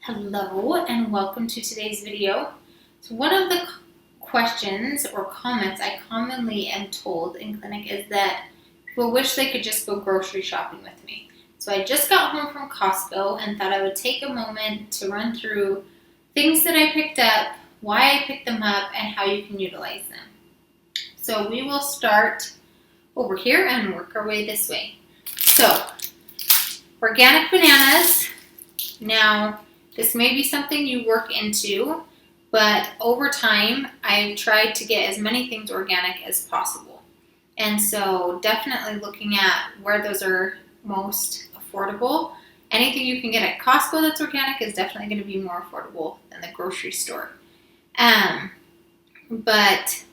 Hello and welcome to today's video. So one of the questions or comments I commonly am told in clinic is that people wish they could just go grocery shopping with me. So I just got home from Costco and thought I would take a moment to run through things that I picked up, why I picked them up, and how you can utilize them. So we will start over here and work our way this way. So organic bananas. Now, this may be something you work into, but over time, I've tried to get as many things organic as possible. And so definitely looking at where those are most affordable. Anything you can get at Costco that's organic is definitely going to be more affordable than the grocery store. But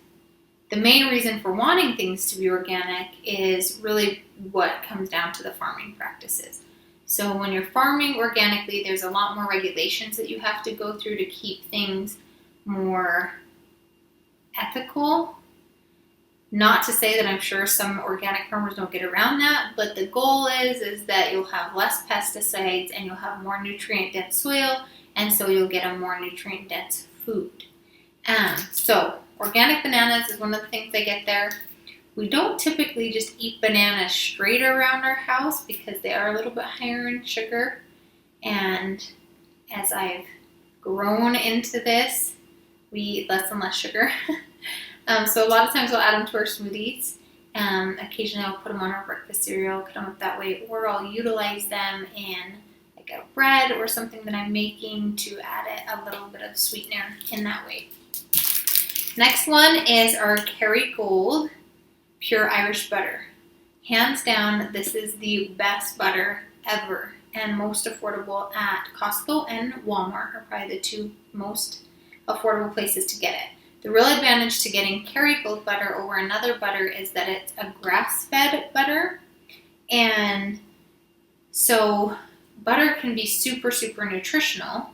the main reason for wanting things to be organic is really what comes down to the farming practices. So when you're farming organically, there's a lot more regulations that you have to go through to keep things more ethical. Not to say that I'm sure some organic farmers don't get around that, but the goal is that you'll have less pesticides and you'll have more nutrient-dense soil, and so you'll get a more nutrient-dense food. So organic bananas is one of the things I get there. We don't typically just eat bananas straight around our house because they are a little bit higher in sugar. And as I've grown into this, we eat less and less sugar. So a lot of times we'll add them to our smoothies. Occasionally I'll put them on our breakfast cereal, cut them up that way, or I'll utilize them in like a bread or something that I'm making to add a little bit of sweetener in that way. Next one is our Kerrygold Pure Irish butter. Hands down, this is the best butter ever and most affordable at Costco and Walmart are probably the two most affordable places to get it. The real advantage to getting Kerrygold butter over another butter is that it's a grass-fed butter, and so butter can be super nutritional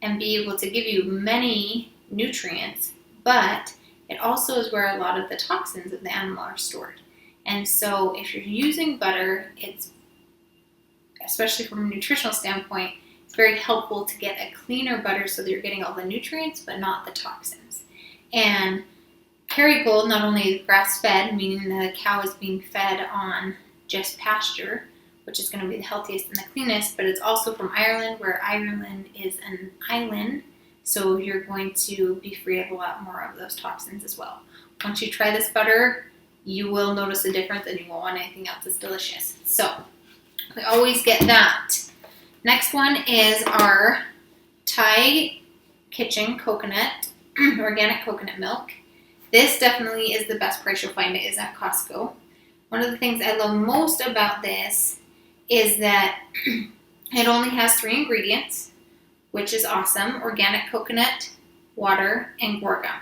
and be able to give you many nutrients, but it also is where a lot of the toxins of the animal are stored. And so if you're using butter, it's, especially from a nutritional standpoint, it's very helpful to get a cleaner butter so that you're getting all the nutrients but not the toxins. And Kerrygold not only is grass-fed, meaning the cow is being fed on just pasture, which is going to be the healthiest and the cleanest, but it's also from Ireland, where Ireland is an island. So you're going to be free of a lot more of those toxins as well. Once you try this butter, you will notice a difference and you won't want anything else. It's delicious. So we always get that. Next one is our Thai Kitchen coconut, organic coconut milk. This definitely is the best price you'll find it is at Costco. One of the things I love most about this is that it only has 3 ingredients, which is awesome: organic coconut, water, and gorgon.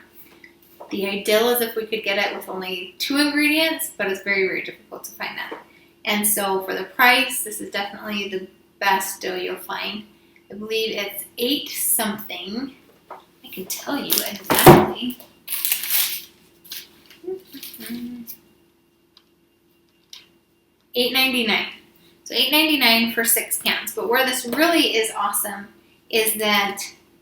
The ideal is if we could get it with only 2 ingredients, but it's very difficult to find that. And so for the price, this is definitely the best dough you'll find. I believe it's 8 something. I can tell you exactly. $8.99. So $8.99 for 6 cans. But where this really is awesome is that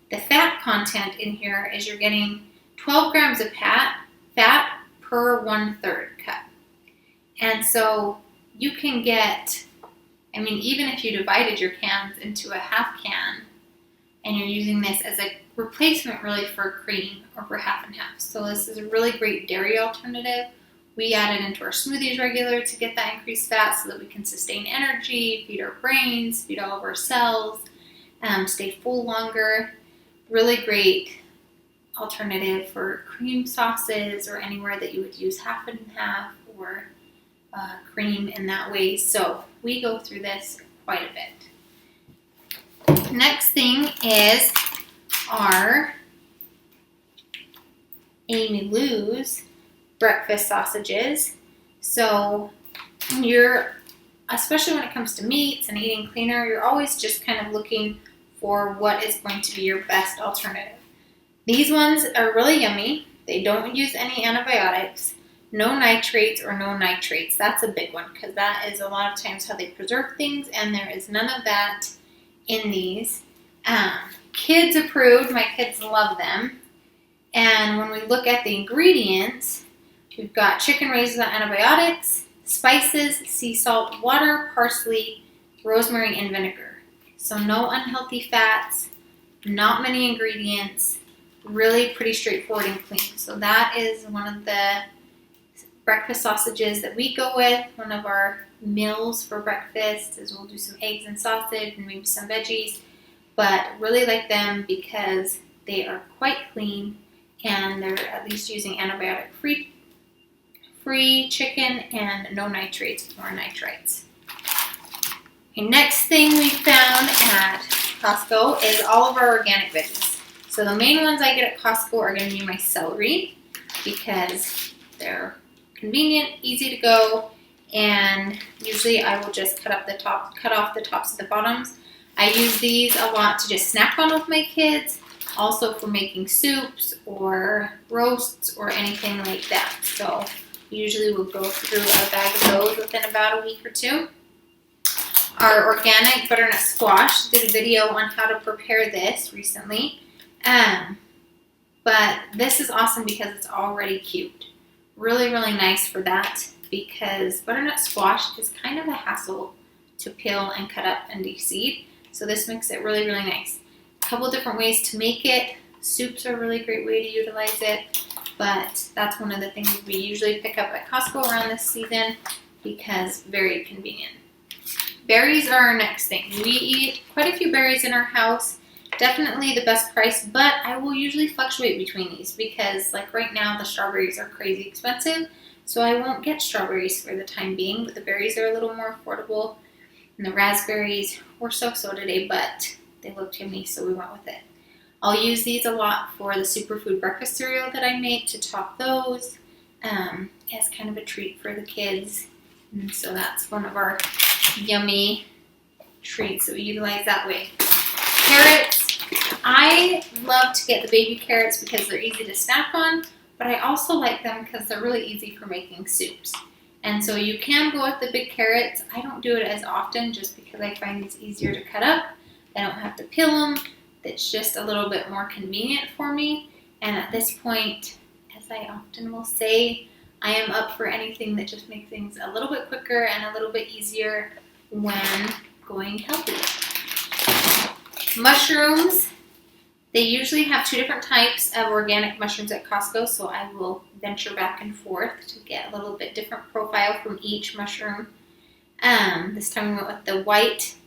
the fat content in here is you're getting 12 grams of fat per 1/3 cup. And so you can get, even if you divided your cans into a half can and you're using this as a replacement really for cream or for half and half. So this is a really great dairy alternative. We add it into our smoothies regular to get that increased fat so that we can sustain energy, feed our brains, feed all of our cells, stay full longer. Really great alternative for cream sauces or anywhere that you would use half and half or cream in that way. So we go through this quite a bit. Next thing is our Amy Lou's breakfast sausages. So especially when it comes to meats and eating cleaner, you're always just kind of looking for what is going to be your best alternative. These ones are really yummy. They don't use any antibiotics, no nitrates or no nitrates. That's a big one because that is a lot of times how they preserve things, and there is none of that in these. kids approved. My kids love them. And when we look at the ingredients, we've got chicken raised without antibiotics, spices, sea salt, water, parsley, rosemary, and vinegar. So no unhealthy fats, not many ingredients, really pretty straightforward and clean. So that is one of the breakfast sausages that we go with. One of our meals for breakfast is we'll do some eggs and sausage and maybe some veggies, but really like them because they are quite clean and they're at least using antibiotic-free chicken and no nitrates or nitrites. Okay, next thing we found at Costco is all of our organic veggies. So the main ones I get at Costco are going to be my celery because they're convenient, easy to go, and usually I will just cut off the tops and the bottoms. I use these a lot to just snack on with my kids, also for making soups or roasts or anything like that. So usually we'll go through a bag of those within about a week or two. Our organic butternut squash, did a video on how to prepare this recently. But this is awesome because it's already cubed. Really, really nice for that because butternut squash is kind of a hassle to peel and cut up and de-seed. So this makes it really, really nice. A couple different ways to make it. Soups are a really great way to utilize it, but that's one of the things we usually pick up at Costco around this season because very convenient. Berries are our next thing. We eat quite a few berries in our house. Definitely the best price, but I will usually fluctuate between these because like right now the strawberries are crazy expensive, so I won't get strawberries for the time being, but the berries are a little more affordable. And the raspberries were so-so today, but they looked yummy, so we went with it. I'll use these a lot for the superfood breakfast cereal that I make to top those as kind of a treat for the kids. And so that's one of our yummy treats that we utilize that way. Carrots. I love to get the baby carrots because they're easy to snack on, but I also like them because they're really easy for making soups. And so you can go with the big carrots. I don't do it as often just because I find these easier to cut up. I don't have to peel them. It's just a little bit more convenient for me. And at this point, as I often will say, I am up for anything that just makes things a little bit quicker and a little bit easier when going healthy. Mushrooms. They usually have two different types of organic mushrooms at Costco, so I will venture back and forth to get a little bit different profile from each mushroom. This time we went with the white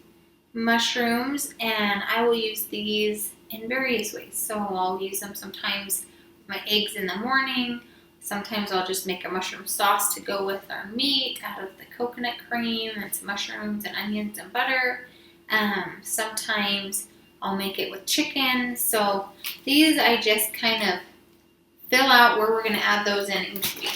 mushrooms, and I will use these in various ways. So I'll use them sometimes with my eggs in the morning. Sometimes I'll just make a mushroom sauce to go with our meat out of the coconut cream and some mushrooms and onions and butter. Sometimes I'll make it with chicken. So these I just kind of fill out where we're going to add those in each week.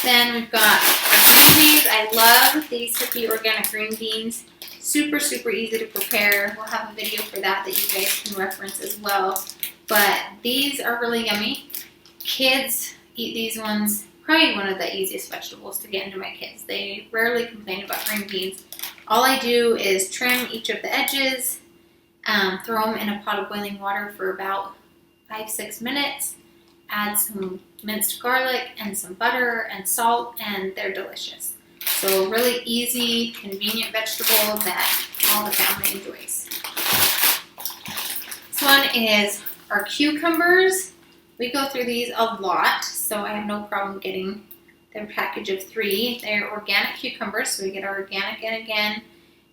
Then we've got our green beans. I love these Hippie organic green beans. Super, super easy to prepare. We'll have a video for that you guys can reference as well. But these are really yummy. Kids eat these ones. Probably one of the easiest vegetables to get into my kids. They rarely complain about green beans. All I do is trim each of the edges, throw them in a pot of boiling water for about 5-6 minutes, add some minced garlic and some butter and salt, and they're delicious. So really easy, convenient vegetable that all the family enjoys. This one is our cucumbers. We go through these a lot, so I have no problem getting their package of 3. They're organic cucumbers, so we get our organic in again.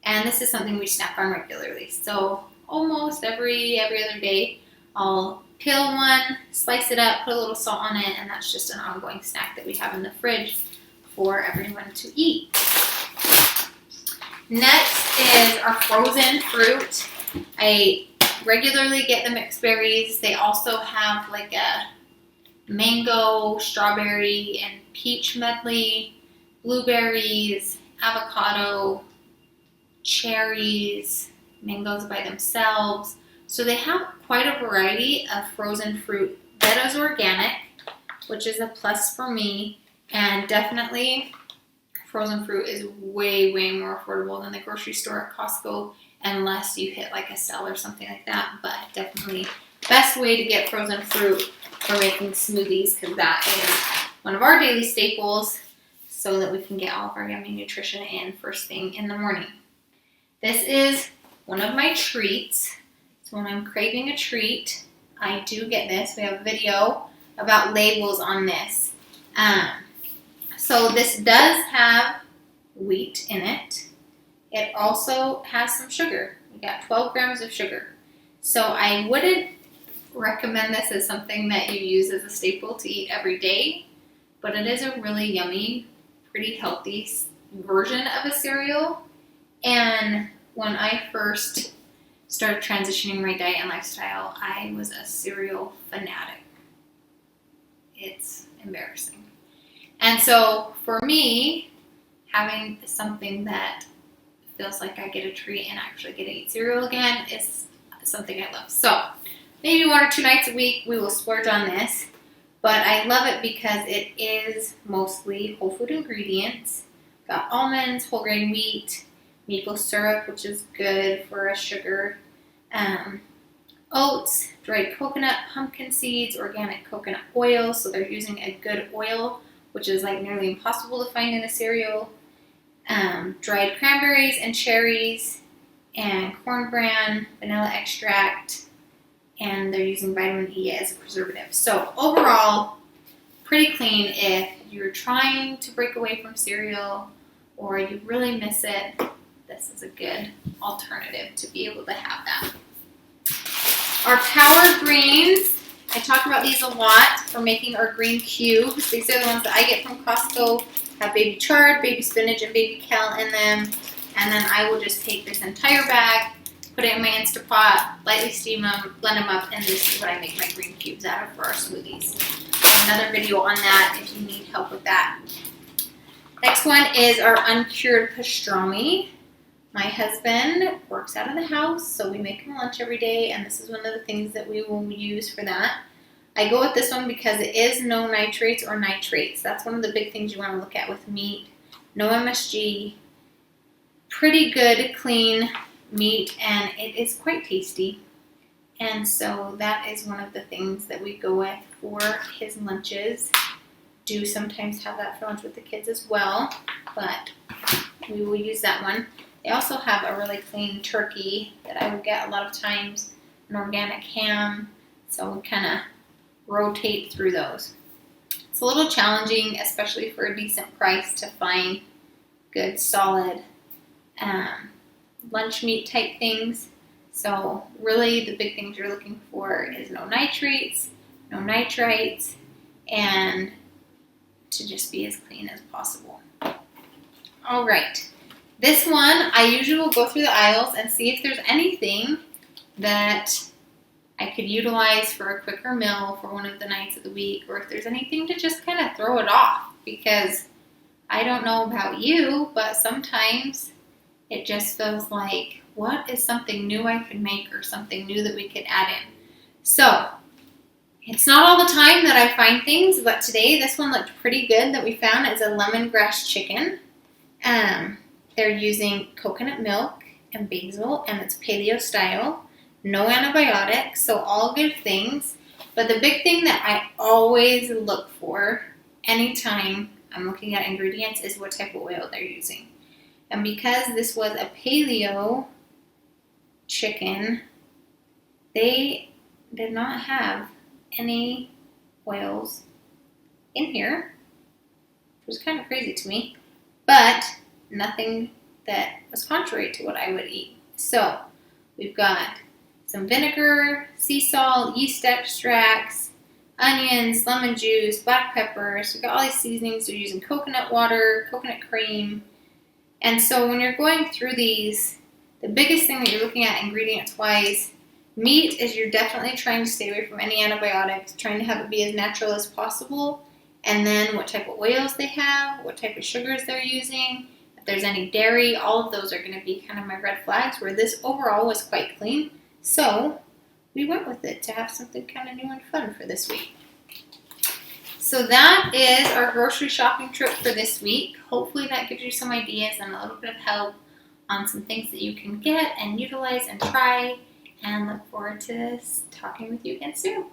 And this is something we snack on regularly. So almost every other day, I'll peel one, slice it up, put a little salt on it, and that's just an ongoing snack that we have in the fridge for everyone to eat. Next is our frozen fruit. I regularly get the mixed berries. They also have like a mango, strawberry, and peach medley, blueberries, avocado, cherries, mangoes by themselves. So they have quite a variety of frozen fruit that is organic, which is a plus for me. And definitely frozen fruit is way, way more affordable than the grocery store at Costco. unless you hit like a sale or something like that. But definitely best way to get frozen fruit for making smoothies, because that is one of our daily staples, so that we can get all of our yummy nutrition in first thing in the morning. This is one of my treats. So when I'm craving a treat, I do get this. We have a video about labels on this. So this does have wheat in it. It also has some sugar. We got 12 grams of sugar. So I wouldn't recommend this as something that you use as a staple to eat every day, but it is a really yummy, pretty healthy version of a cereal. And when I first started transitioning my diet and lifestyle, I was a cereal fanatic. It's embarrassing. And so for me, having something that feels like I get a treat and actually get to eat cereal again is something I love. So maybe 1 or 2 nights a week we will splurge on this. But I love it because it is mostly whole food ingredients. Got almonds, whole grain wheat, maple syrup, which is good for a sugar, oats, dried coconut, pumpkin seeds, organic coconut oil. So they're using a good oil, which is like nearly impossible to find in a cereal. Dried cranberries and cherries, and corn bran, vanilla extract, and they're using vitamin E as a preservative. So overall, pretty clean. If you're trying to break away from cereal or you really miss it, this is a good alternative to be able to have that. Our power greens, I talk about these a lot for making our green cubes. These are the ones that I get from Costco. Have baby chard, baby spinach, and baby kale in them. And then I will just take this entire bag, put it in my Instapot, lightly steam them, blend them up, and this is what I make my green cubes out of for our smoothies. I have another video on that if you need help with that. Next one is our uncured pastrami. My husband works out of the house, so we make him lunch every day, and this is one of the things that we will use for that. I go with this one because it is no nitrates or nitrates. That's one of the big things you want to look at with meat. No MSG, pretty good, clean meat, and it is quite tasty. And so that is one of the things that we go with for his lunches. Do sometimes have that for lunch with the kids as well, but we will use that one. They also have a really clean turkey that I would get a lot of times, an organic ham, so we kind of rotate through those. It's a little challenging, especially for a decent price, to find good, solid lunch meat type things. So really the big things you're looking for is no nitrates, no nitrites, and to just be as clean as possible. All right. This one, I usually will go through the aisles and see if there's anything that I could utilize for a quicker meal for one of the nights of the week, or if there's anything to just kind of throw it off, because I don't know about you, but sometimes it just feels like, what is something new I could make or something new that we could add in? So it's not all the time that I find things, but today this one looked pretty good that we found. It's a lemongrass chicken. They're using coconut milk and basil, and it's paleo style. No antibiotics, so all good things. But the big thing that I always look for anytime I'm looking at ingredients is what type of oil they're using. And because this was a paleo chicken, they did not have any oils in here, which was kind of crazy to me, but nothing that was contrary to what I would eat. So we've got some vinegar, sea salt, yeast extracts, onions, lemon juice, black pepper. So we've got all these seasonings. We're using coconut water, coconut cream. And so when you're going through these, the biggest thing that you're looking at ingredients-wise, meat is you're definitely trying to stay away from any antibiotics, trying to have it be as natural as possible. And then what type of oils they have, what type of sugars they're using, if there's any dairy, all of those are going to be kind of my red flags, where this overall was quite clean. So we went with it to have something kind of new and fun for this week. So that is our grocery shopping trip for this week. Hopefully that gives you some ideas and a little bit of help on some things that you can get and utilize and try, and look forward to talking with you again soon.